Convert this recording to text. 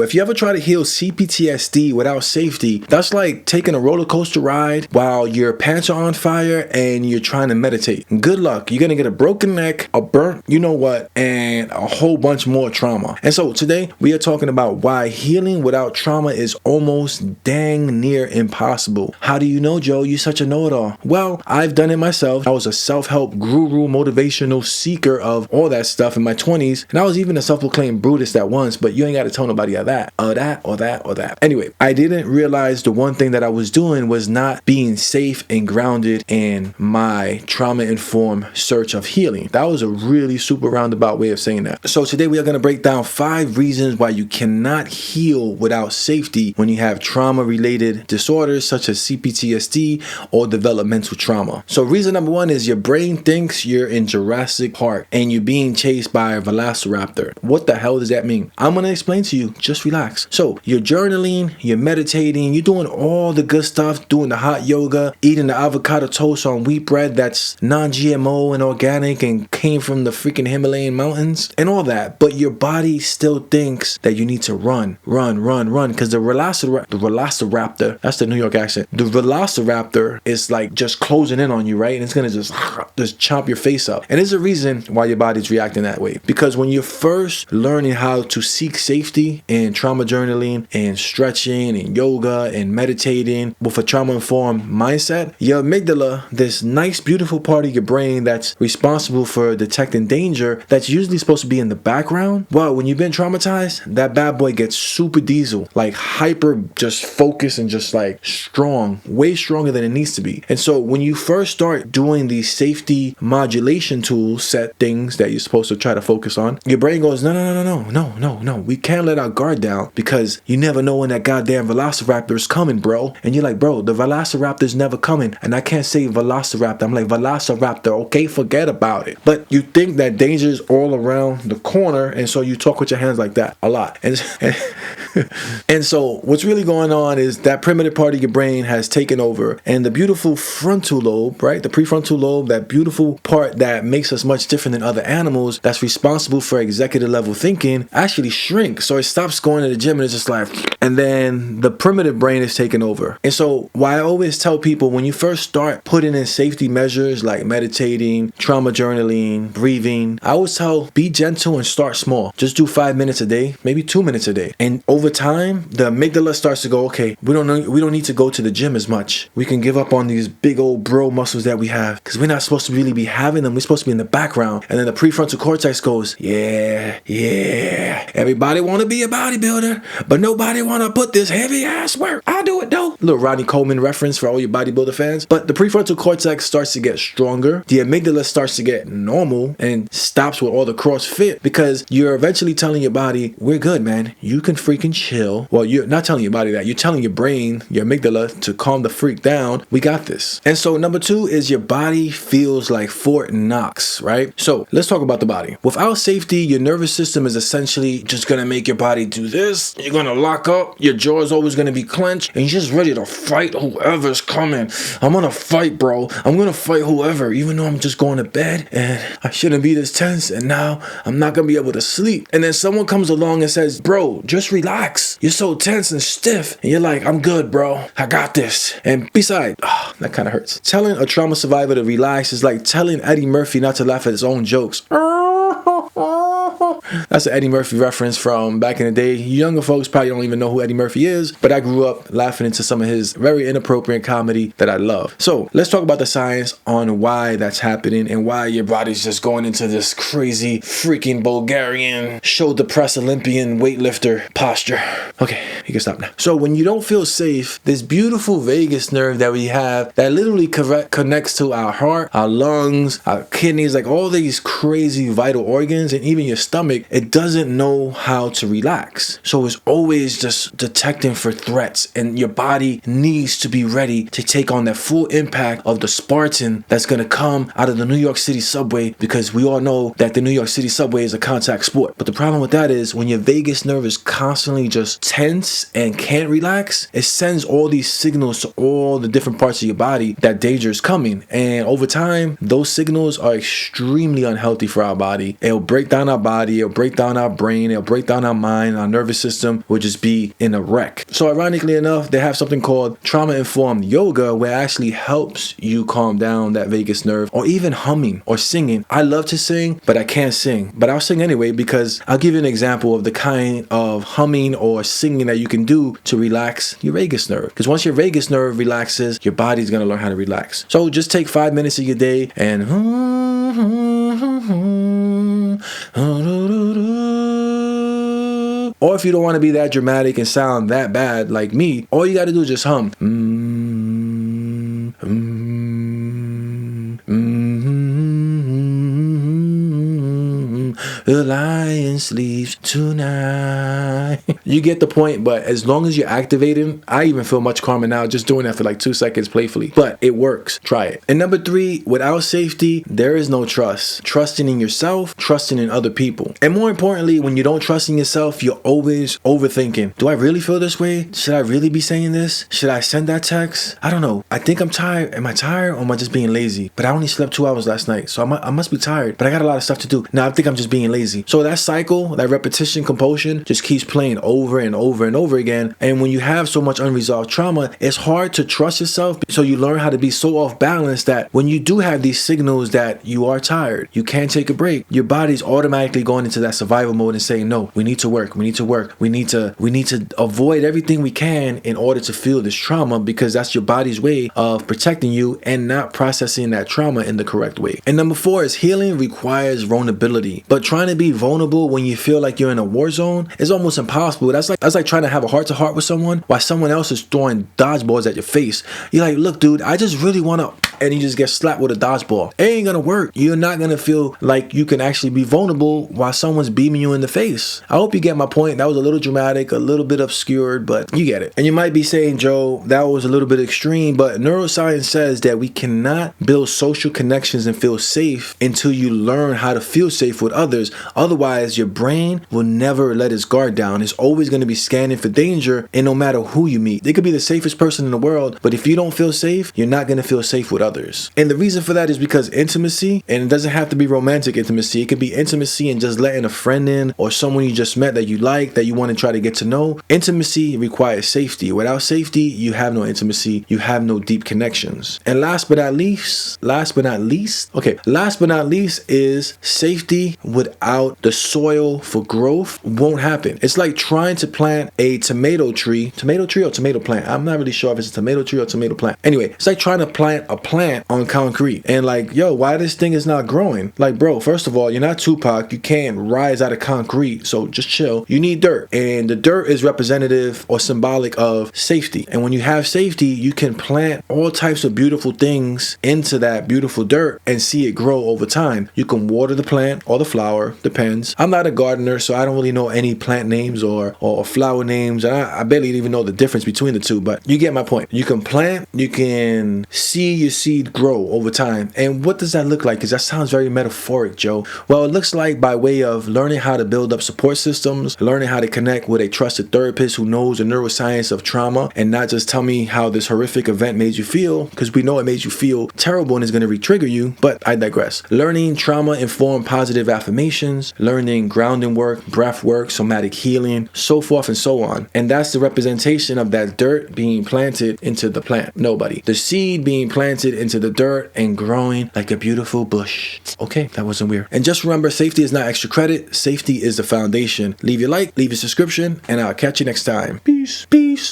If you ever try to heal CPTSD without safety, that's like taking a roller coaster ride while your pants are on fire and you're trying to meditate. Good luck. You're going to get a broken neck, a burnt you know what, and a whole bunch more trauma. And so today we are talking about why healing without trauma is almost dang near impossible. How do you know, Joe? You're such a know-it-all. Well, I've done it myself. I was a self-help guru, motivational seeker of all that stuff in my 20s, and I was even a self-proclaimed Buddhist at once, but you ain't got to tell nobody that, or that. Anyway, I didn't realize the one thing that I was doing was not being safe and grounded in my trauma-informed search of healing. That was a really super roundabout way of saying that. So today we are going to break down 5 reasons why you cannot heal without safety when you have trauma-related disorders such as CPTSD or developmental trauma. So reason number 1 is your brain thinks you're in Jurassic Park and you're being chased by a velociraptor. What the hell does that mean? I'm going to explain to you. Just relax. So you're journaling, you're meditating, you're doing all the good stuff, doing the hot yoga, eating the avocado toast on wheat bread that's non-GMO and organic and came from the freaking Himalayan mountains and all that, but your body still thinks that you need to run because the velociraptor, that's the New York accent, the velociraptor is like just closing in on you, right? And it's gonna just chomp your face up. And there's a reason why your body's reacting that way, because when you're first learning how to seek safety in trauma journaling and stretching and yoga and meditating with a trauma-informed mindset, your amygdala, this nice beautiful part of your brain that's responsible for detecting danger, that's usually supposed to be in the background, well, when you've been traumatized, that bad boy gets super diesel, like hyper just focused and just like strong, way stronger than it needs to be. And so when you first start doing these safety modulation tools, set things that you're supposed to try to focus on, your brain goes, no, we can't let our guard down because you never know when that goddamn velociraptor is coming, bro. And you're like, bro, the velociraptor's never coming. And I can't say velociraptor, I'm like, velociraptor, okay, forget about it. But you think that danger is all around the corner, and so you talk with your hands like that a lot. And so what's really going on is that primitive part of your brain has taken over, and the beautiful frontal lobe, right, the prefrontal lobe, that beautiful part that makes us much different than other animals, that's responsible for executive level thinking, actually shrinks. So it stops going to the gym and it's just like, and then the primitive brain is taken over. And so why I always tell people, when you first start putting in safety measures like meditating, trauma journaling, breathing, I always tell, be gentle and start small. Just do 5 minutes a day, maybe 2 minutes a day. And over time, the amygdala starts to go, okay, we don't need to go to the gym as much. We can give up on these big old bro muscles that we have because we're not supposed to really be having them. We're supposed to be in the background. And then the prefrontal cortex goes, yeah. Everybody want to be a bodybuilder, but nobody want to put this heavy ass work. I'll do it though. Little Ronnie Coleman reference for all you bodybuilder fans. But the prefrontal cortex starts to get stronger. The amygdala starts to get normal and stops with all the CrossFit because you're eventually telling your body, we're good, man. You can freaking chill. Well, you're not telling your body that. You're telling your brain, your amygdala, to calm the freak down. We got this. And so number 2 is your body feels like Fort Knox, right? So let's talk about the body. Without safety, your nervous system is essentially just going to make your body do this. You're going to lock up. Your jaw is always going to be clenched. And you're just ready to fight whoever's coming. I'm going to fight, bro. I'm going to fight whoever, even though I'm just going to bed and I shouldn't be this tense. And now I'm not going to be able to sleep. And then someone comes along and says, bro, just relax. You're so tense and stiff. And you're like, I'm good, bro. I got this. And besides, that kind of hurts. Telling a trauma survivor to relax is like telling Eddie Murphy not to laugh at his own jokes. That's an Eddie Murphy reference from back in the day. Younger folks probably don't even know who Eddie Murphy is, but I grew up laughing into some of his very inappropriate comedy that I love. So let's talk about the science on why that's happening and why your body's just going into this crazy freaking Bulgarian shoulder press Olympian weightlifter posture. Okay, you can stop now. So when you don't feel safe, this beautiful vagus nerve that we have that literally connects to our heart, our lungs, our kidneys, like all these crazy vital organs, and even your stomach, it doesn't know how to relax. So it's always just detecting for threats, and your body needs to be ready to take on that full impact of the Spartan that's going to come out of the New York City subway, because we all know that the New York City subway is a contact sport. But the problem with that is when your vagus nerve is constantly just tense and can't relax, it sends all these signals to all the different parts of your body that danger is coming. And over time, those signals are extremely unhealthy for our body. It'll break down our body. It'll break down our brain, it'll break down our mind, our nervous system will just be in a wreck. So ironically enough, they have something called trauma-informed yoga, where it actually helps you calm down that vagus nerve. Or even humming or singing. I love to sing, but I can't sing. But I'll sing anyway, because I'll give you an example of the kind of humming or singing that you can do to relax your vagus nerve. Because once your vagus nerve relaxes, your body's going to learn how to relax. So just take 5 minutes of your day and or if you don't want to be that dramatic and sound that bad like me, all you got to do is just hum. The lion sleeps tonight. You get the point, but as long as you're activating, I even feel much calmer now just doing that for like 2 seconds playfully. But it works. Try it. And number 3, without safety, there is no trust. Trusting in yourself, trusting in other people. And more importantly, when you don't trust in yourself, you're always overthinking. Do I really feel this way? Should I really be saying this? Should I send that text? I don't know. I think I'm tired. Am I tired or am I just being lazy? But I only slept 2 hours last night, so I must be tired. But I got a lot of stuff to do. Now I think I'm just being lazy. So that cycle, that repetition, compulsion just keeps playing over and over and over again. And when you have so much unresolved trauma, it's hard to trust yourself. So you learn how to be so off balance that when you do have these signals that you are tired, you can't take a break, your body's automatically going into that survival mode and saying, no, we need to work, we need to work, we need to avoid everything we can in order to feel this trauma, because that's your body's way of protecting you and not processing that trauma in the correct way. And number 4 is healing requires vulnerability. But trying to be vulnerable when you feel like you're in a war zone is almost impossible. That's like trying to have a heart-to-heart with someone while someone else is throwing dodgeballs at your face. You're like, look, dude, I just really want to, and you just get slapped with a dodgeball. It ain't gonna work. You're not gonna feel like you can actually be vulnerable while someone's beaming you in the face. I hope you get my point. That was a little dramatic, a little bit obscured, but you get it. And you might be saying, Joe, that was a little bit extreme, but neuroscience says that we cannot build social connections and feel safe until you learn how to feel safe with others. Otherwise, your brain will never let its guard down. It's always going to be scanning for danger, and no matter who you meet. They could be the safest person in the world, but if you don't feel safe, you're not going to feel safe with others. And the reason for that is because intimacy, and it doesn't have to be romantic intimacy, it could be intimacy and just letting a friend in or someone you just met that you like, that you want to try to get to know. Intimacy requires safety. Without safety, you have no intimacy, you have no deep connections. And last but not least is safety without the soil for growth won't happen. It's like trying to plant a tomato tree or tomato plant. I'm not really sure if it's a tomato tree or tomato plant. Anyway, it's like trying to plant a plant on concrete and like, yo, why this thing is not growing? Like, bro, first of all, you're not Tupac. You can't rise out of concrete. So just chill. You need dirt, and the dirt is representative or symbolic of safety. And when you have safety, you can plant all types of beautiful things into that beautiful dirt and see it grow over time. You can water the plant or the flower, depends. I'm not a gardener, so I don't really know any plant names or flower names. And I barely even know the difference between the two, but you get my point. You can plant, you can see your seed grow over time. And what does that look like? Because that sounds very metaphoric, Joe. Well, it looks like by way of learning how to build up support systems, learning how to connect with a trusted therapist who knows the neuroscience of trauma and not just tell me how this horrific event made you feel, because we know it made you feel terrible and is going to re-trigger you, but I digress. Learning trauma-informed positive affirmations, learning grounding work, breath work, somatic healing, so forth and so on. And that's the representation of that dirt being planted into the plant. Nobody. The seed being planted into the dirt and growing like a beautiful bush. Okay, that wasn't weird. And just remember, safety is not extra credit. Safety is the foundation. Leave your like, leave your subscription, and I'll catch you next time. Peace. Peace.